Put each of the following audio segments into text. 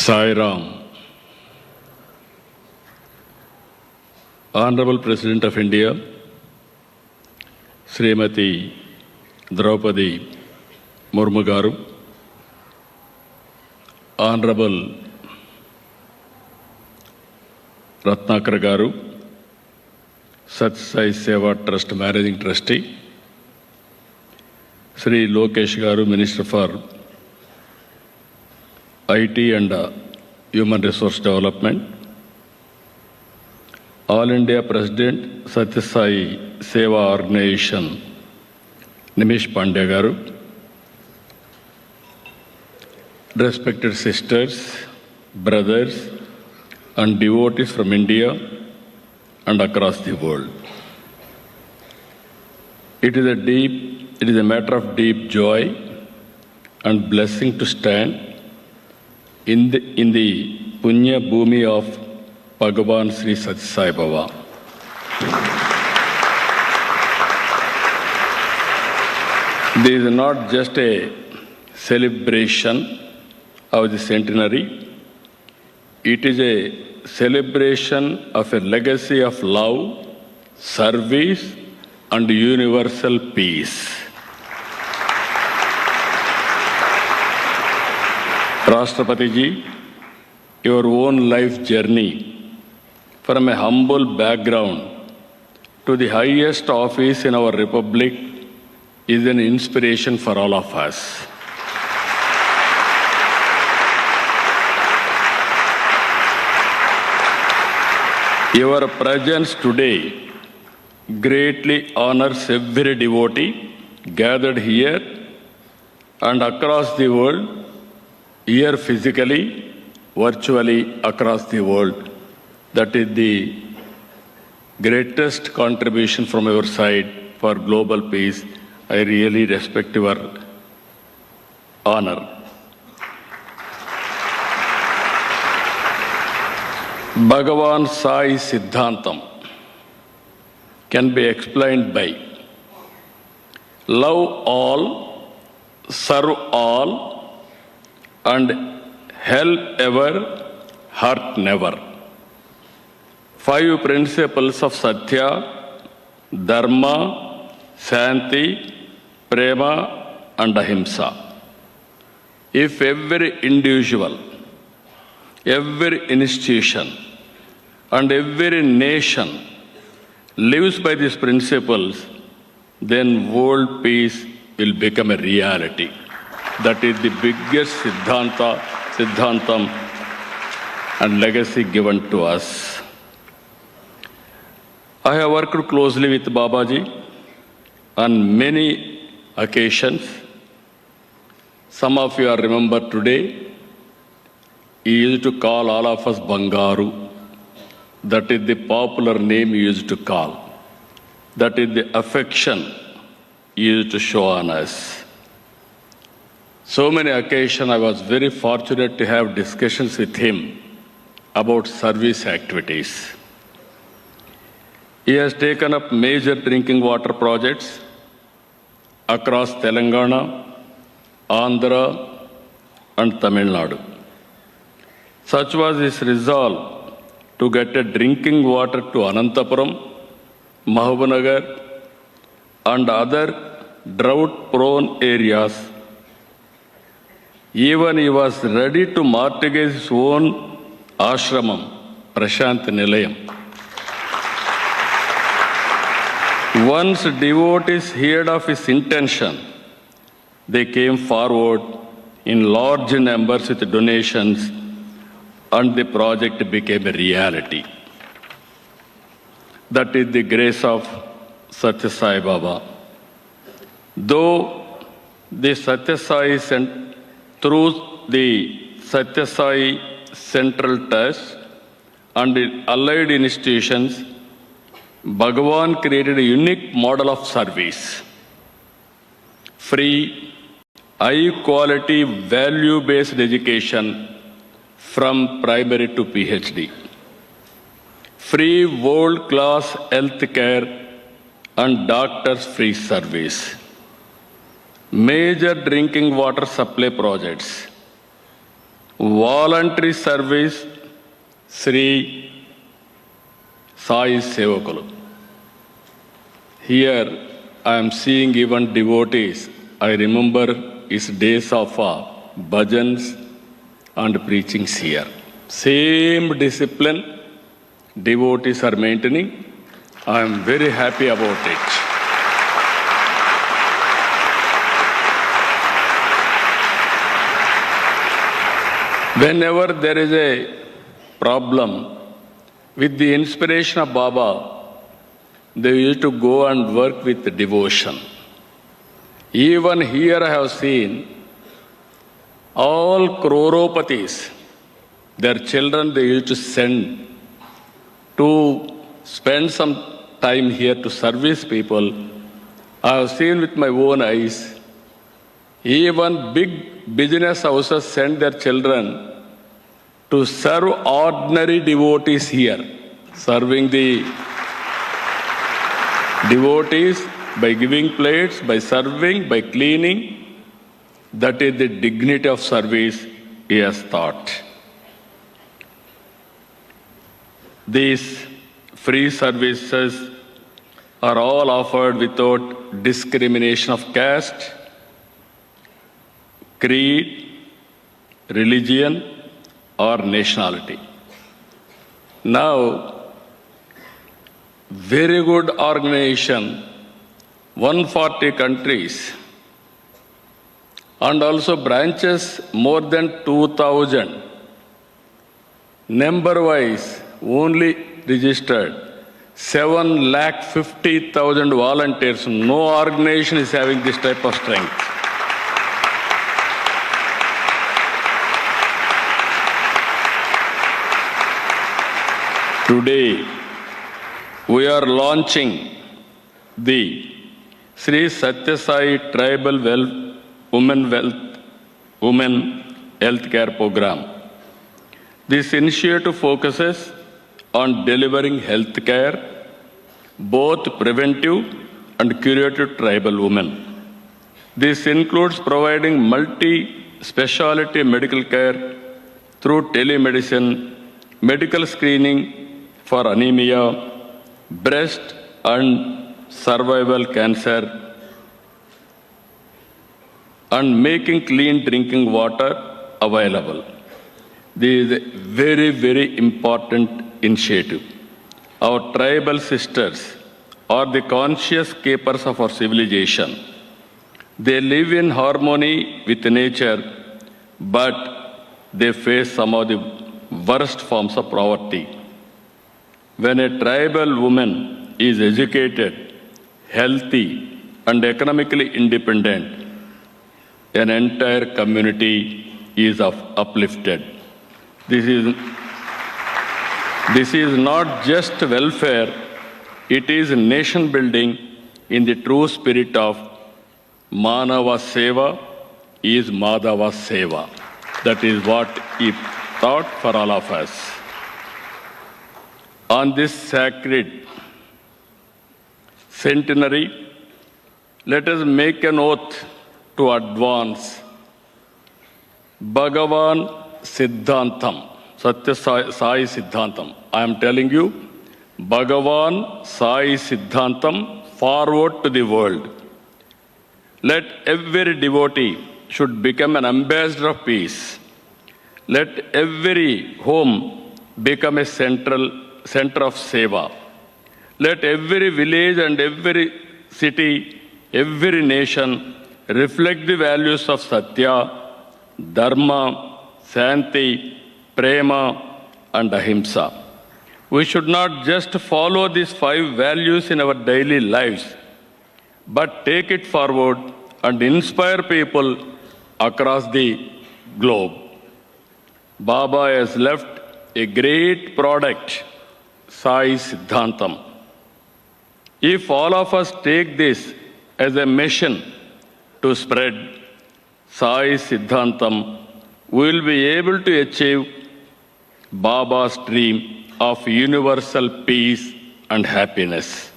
Sai Ram. Honorable President of India, Srimati Draupadi Murmu Garu, Honorable Ratnakar Garu, Sathya Sai Seva Trust Managing Trustee, Sri Lokesh Garu, Minister for IT and Human Resource Development, All India President Sathya Sai Seva Organization, Nimish Pandya Garu, respected sisters, brothers, and devotees from India and across the world. It is a matter of deep joy and blessing to stand in the Punya Bhumi of Bhagavan Sri Sathya Sai Baba. This is not just a celebration of the centenary, it is a celebration of a legacy of love, service, and universal peace. Rashtrapati Ji, your own life journey from a humble background to the highest office in our republic is an inspiration for all of us. Your presence today greatly honors every devotee gathered here and across the world, here physically, virtually across the world. That is the greatest contribution from your side for global peace. I really respect your honor. Bhagavan Sai Siddhantam can be explained by love all, serve all, and help ever, hurt never. 5 principles of Satya, Dharma, Shanti, Prema, and Ahimsa. If every individual, every institution, and every nation lives by these principles, then world peace will become a reality. That is the biggest Siddhantam and legacy given to us. I have worked closely with Babaji on many occasions. Some of you are remember today, he used to call all of us Bangaru. That is the popular name he used to call. That is the affection he used to show on us. So many occasions I was very fortunate to have discussions with him about service activities. He has taken up major drinking water projects across Telangana, Andhra, and Tamil Nadu. Such was his resolve to get a drinking water to Anantapuram, Mahabubnagar, and other drought-prone areas. Even he was ready to mortgage his own ashramam, Prashant Nilayam. Once devotees heard of his intention, they came forward in large numbers with donations, and the project became a reality. That is the grace of Sathya Sai Baba. Though the Sathya Sai through the Sathya Sai Central Trust and the allied institutions, Bhagavan created a unique model of service. Free, high-quality, value-based education from primary to PhD. Free world-class health care and doctors-free service. Major drinking water supply projects. Voluntary service, Sri Sai Sevakulu. Here I am seeing even devotees. I remember his days of bhajans and preachings here. Same discipline devotees are maintaining. I am very happy about it. Whenever there is a problem, with the inspiration of Baba, they used to go and work with devotion. Even here I have seen all croropatis, their children they used to send to spend some time here to service people. I have seen with my own eyes. Even big business houses send their children to serve ordinary devotees here, serving the devotees by giving plates, by serving, by cleaning. That is the dignity of service he has taught. These free services are all offered without discrimination of caste, creed, religion, or nationality. Now, very good organization, 140 countries, and also branches more than 2,000. Number-wise, only registered 750,000 volunteers. No organization is having this type of strength. Today, we are launching the Sri Satya Sai Tribal Women Health Care Program. This initiative focuses on delivering health care, both preventive and curative tribal women. This includes providing multi-specialty medical care through telemedicine, medical screening for anemia, breast and cervical cancer, and making clean drinking water available. This is a very, very important initiative. Our tribal sisters are the conscious keepers of our civilization. They live in harmony with nature, but they face some of the worst forms of poverty. When a tribal woman is educated, healthy, and economically independent, an entire community is uplifted. This is not just welfare, it is nation building in the true spirit of Manava Seva is Madhava Seva. That is what he taught for all of us. On this sacred centenary, let us make an oath to advance Bhagavan Siddhantam, Satya Sai Siddhantam. I am telling you, Bhagavan Sai Siddhantam forward to the world. Let every devotee should become an ambassador of peace. Let every home become a center of seva. Let every village and every city, every nation reflect the values of Satya, Dharma, Santi, Prema, and Ahimsa. We should not just follow these 5 values in our daily lives, but take it forward and inspire people across the globe. Baba has left a great product, Sai Siddhantam. If all of us take this as a mission to spread Sai Siddhantam, we will be able to achieve Baba's dream of universal peace and happiness.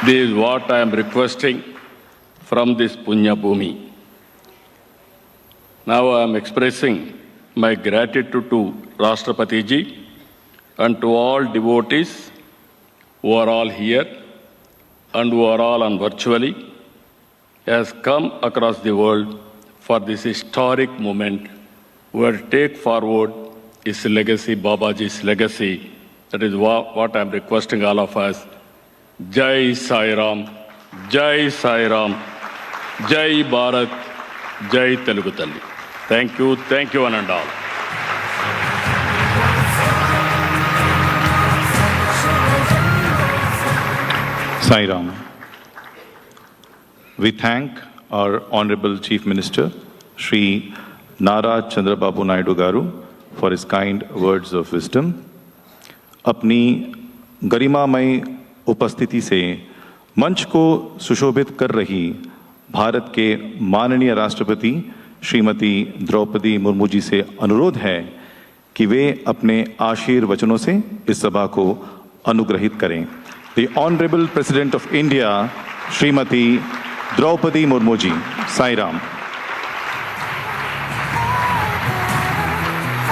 This is what I am requesting from this Punya Bhumi. Now I am expressing my gratitude to Rashtrapati ji and to all devotees who are all here and who are all on virtually has come across the world for this historic moment where take forward his legacy, Babaji's legacy. That is what I am requesting all of us. Jai Sai Ram, Jai Sai Ram, Jai Bharat, Jai Telugu Talli. Thank you one and all. Sai Ram. We thank our Honorable Chief Minister, Shri Nara Chandrababu Naidu Garu, for his kind words of wisdom. अपनी गरिमामय उपस्थिति से मंच को सुशोभित कर रही भारत के माननीय राष्ट्रपति श्रीमती द्रौपदी मुर्मू जी से अनुरोध है कि वे अपने आशीर्वचनों से इस सभा को अनुग्रहित करें। The Honorable President of India, Srimati Draupadi Murmu ji, Sai Ram.